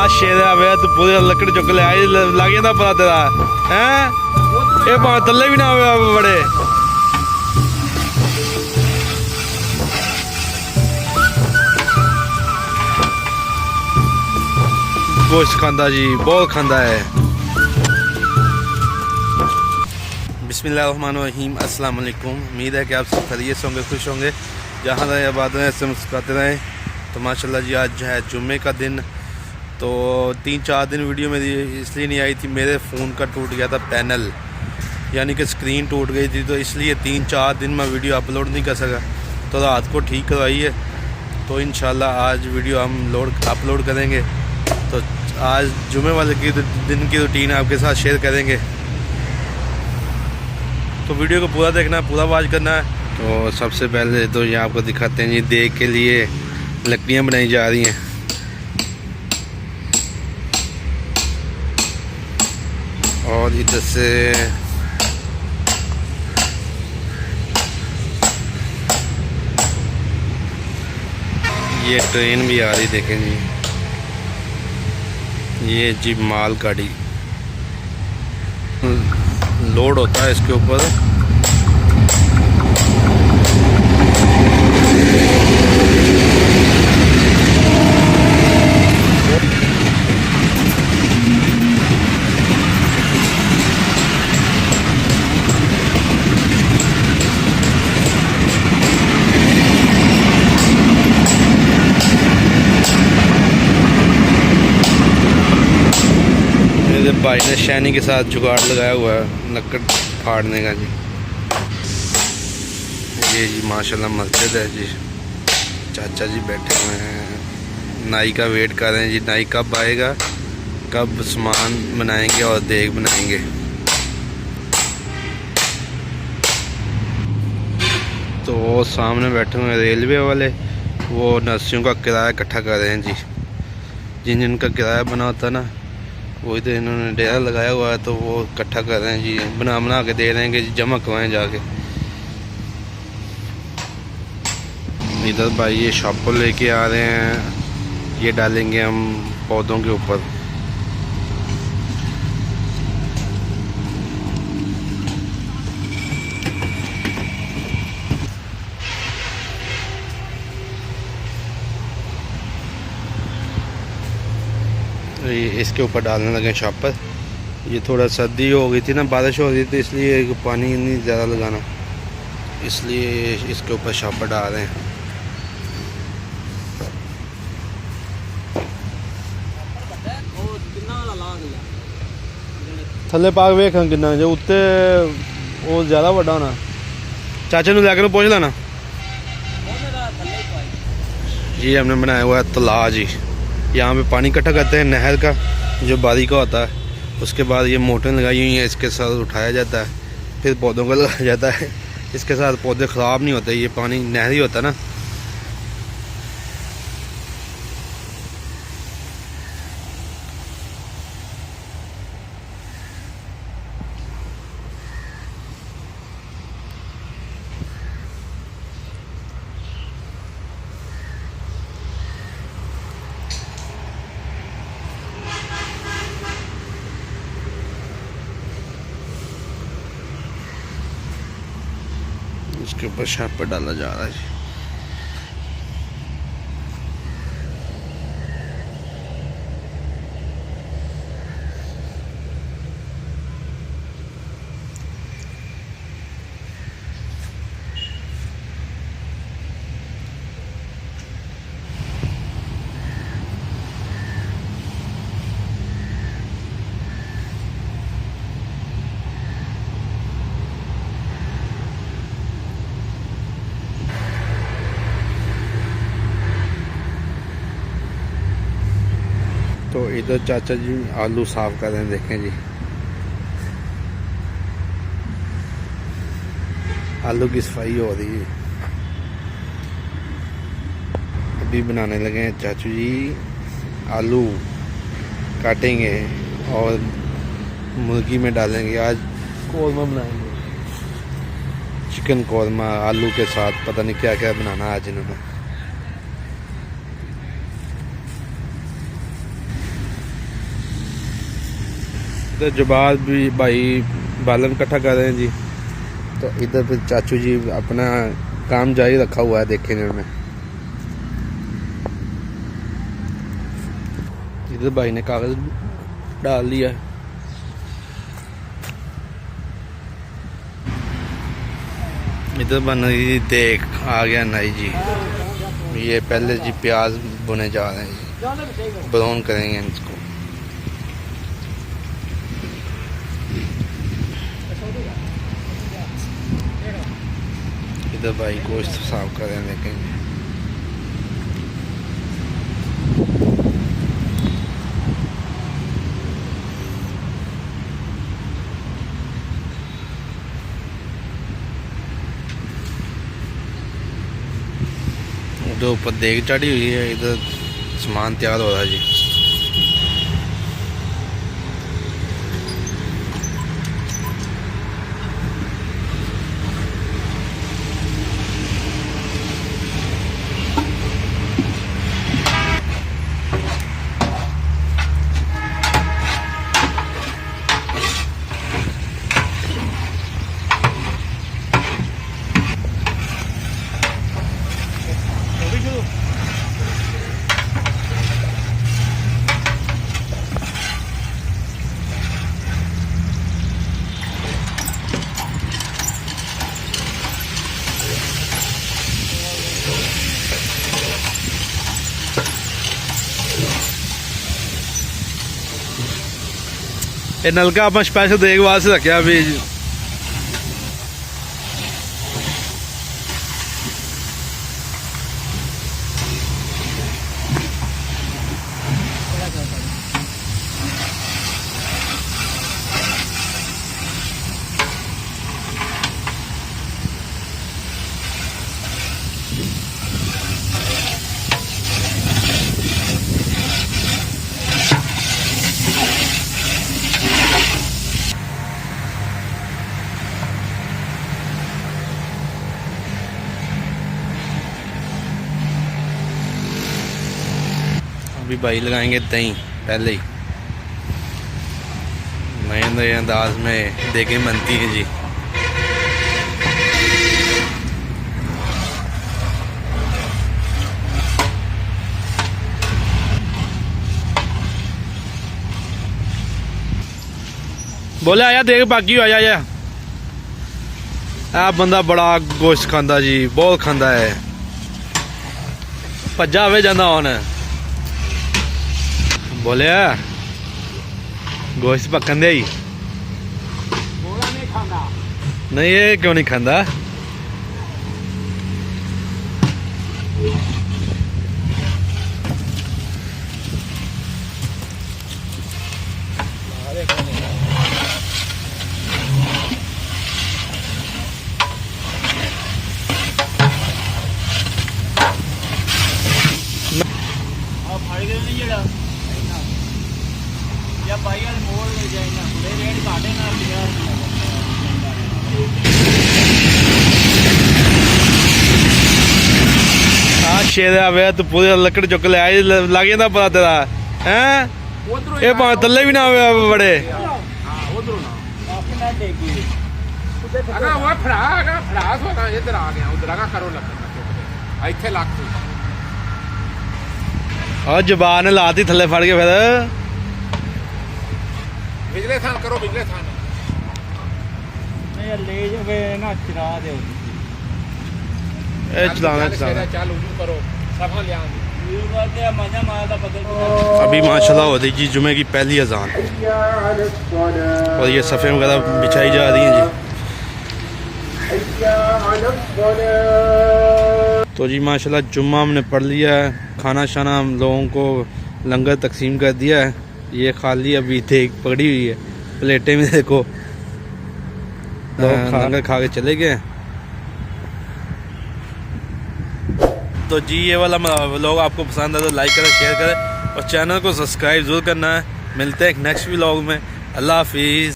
शेर आवे तू पूरी लकड़ चुक ले आई लग जाता पता तेरा हैं ये भावे थल्ले भी ना आवे बड़े गोश्त खांदा जी बहुत खांदा है। बिस्मिल्लाहिर्रहमानिर्रहीम अस्सलाम वालेकुम। उम्मीद है कि आप सब खैरियत से होंगे, खुश होंगे, जहाँ रहे आबाद रहें, ऐसे मुस्कुराते रहें। तो माशाल्लाह जी आज है जुम्मे का दिन। तो 3-4 दिन वीडियो मेरी इसलिए नहीं आई थी, मेरे फ़ोन का टूट गया था पैनल, यानी कि स्क्रीन टूट गई थी, तो इसलिए 3-4 दिन मैं वीडियो अपलोड नहीं कर सका। तो रात को ठीक करवाई है, तो इंशाल्लाह आज वीडियो हम अपलोड करेंगे। तो आज जुम्मे वाले की दिन की रूटीन आपके साथ शेयर करेंगे, तो वीडियो को पूरा देखना है, पूरा वाच करना है। तो सबसे पहले तो ये आपको दिखाते हैं जी, देख के लिए लकड़ियाँ बनाई जा रही हैं। और इधर से ये ट्रेन भी आ रही, देखें जी, ये जी माल गाड़ी लोड होता है इसके ऊपर। भाई ने शैनी के साथ जुगाड़ लगाया हुआ है लकड़ फाड़ने का जी। ये जी माशाल्लाह मस्जिद है जी, चाचा जी बैठे हुए हैं, नाई का वेट कर रहे हैं जी, नाई कब आएगा, कब सामान बनाएंगे और देग बनाएंगे। तो वो सामने बैठे हुए हैं रेलवे वाले, वो नर्सियों का किराया इकट्ठा कर रहे हैं जी, जिनका किराया बना होता है ना, वही तो इन्होंने डेरा लगाया हुआ है, तो वो इकट्ठा कर रहे हैं जी, बना के दे रहे हैं कि जमा करवाएं जाके। इधर भाई ये शॉपर लेके आ रहे हैं, ये डालेंगे हम पौधों के ऊपर। इसके ऊपर डालने लगे शॉपर। ये थोड़ा सर्दी हो गई थी ना, बारिश हो रही थी, इसलिए पानी नहीं ज़्यादा लगाना, इसलिए इसके ऊपर शॉपर डाल रहे हैं। थले पाक वेख कितना जो उत्ते वो ज़्यादा बड़ा होना। चाचा ने लैकर पहुँच लेना। ये हमने बनाया हुआ है तलाव जी, यहाँ पे पानी इकट्ठा करते हैं नहर का, जो बारी का होता है। उसके बाद ये मोटर लगाई हुई है, इसके साथ उठाया जाता है, फिर पौधों को लगाया जाता है। इसके साथ पौधे ख़राब नहीं होते, ये पानी नहरी होता है ना। इसके ऊपर शॉपर डाला जा रहा है। तो इधर चाचा जी आलू साफ कर रहे हैं, देखें जी, आलू की सफाई हो रही है। अभी बनाने लगे हैं चाचू जी, आलू काटेंगे और मुर्गी में डालेंगे। आज कौरमा बनाएंगे, चिकन कौरमा आलू के साथ, पता नहीं क्या क्या बनाना आज इन्होंने। इधर जुबाल भी भाई बालन इकट्ठा कर रहे हैं जी। तो इधर फिर चाचू जी अपना काम जारी रखा हुआ है देखने में। इधर भाई ने कागज डाल लिया है। इधर बन रही देख आ गया नाई जी। ये पहले जी प्याज बुने जा रहे हैं जी, ब्राउन करेंगे इसको। इधर भाई गोश्त साफ कर रहे हैं लेकिन उधर ऊपर देग चढ़ी हुई है, इधर सामान तैयार हो रहा है जी। ये नलका आप स्पेशल देखभाल से रखे अभी। अभी भाई लगाएंगे दही पहले ही, नए नए अंदाज में देखें बनती है जी। बोले आया देख बाकी आया आ बंदा बड़ा गोश्त खांदा जी, बहुत खांदा है। भज्जा हुए जाना हुन बोले गोश्त पकन दे नहीं, ये क्यों नहीं खांदा? शेर आवे तो पूरी लकड़ चुक ले आई, लग जाता पता तेरा हैं। ये भावे थल्ले भी ना आवे बड़े और जबान ने लाती थल्ले फड़ के फिर बिजले थान करो, बिजले थान ले जावे ना चला दे चलाना चालू करो सब ले अभी माशाल्लाह हो रही जी जुमे की पहली अजान और ये सफ़े वगैरह बिछाई जा रही हैं जी। तो जी माशाल्लाह जुम्मा हमने पढ़ लिया है, खाना शाना हम लोगों को लंगर तकसीम कर दिया है। ये खाली अभी देख पकड़ी हुई है, प्लेटें में देखो लंगर खा के चले गए। तो जी ये वाला व्लॉग आपको पसंद है तो लाइक करें, शेयर करें और चैनल को सब्सक्राइब ज़रूर करना है। मिलते हैं एक नेक्स्ट व्लॉग में। अल्लाह हाफिज़।